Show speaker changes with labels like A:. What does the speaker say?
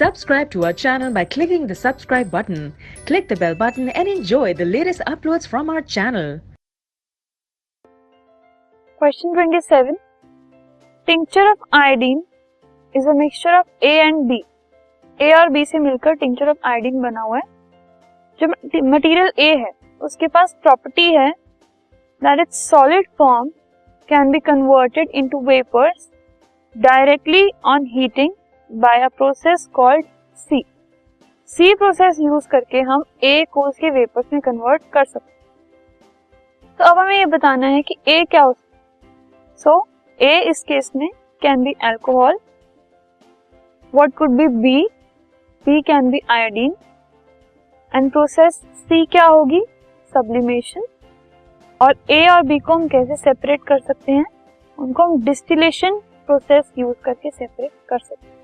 A: Subscribe to our channel by clicking the subscribe button. Click the bell button and enjoy the latest uploads from our channel.
B: Question 27. Tincture of iodine is a mixture of A and B. A और B से मिलकर tincture of iodine बना हुआ है. जो material A है उसके पास property है that its solid form can be converted into vapors directly on heating by a process called C. C process use करके हम A को उसके वेपर्स में कन्वर्ट कर सकते हैं. तो अब हमें ये बताना है कि A क्या हो सकता है. सो A इस केस में can be alcohol. What could be B? B can be iodine. And process C क्या होगी? सब्लिमेशन. और A और B को हम कैसे सेपरेट कर सकते हैं? उनको हम डिस्टिलेशन प्रोसेस यूज करके सेपरेट कर सकते हैं.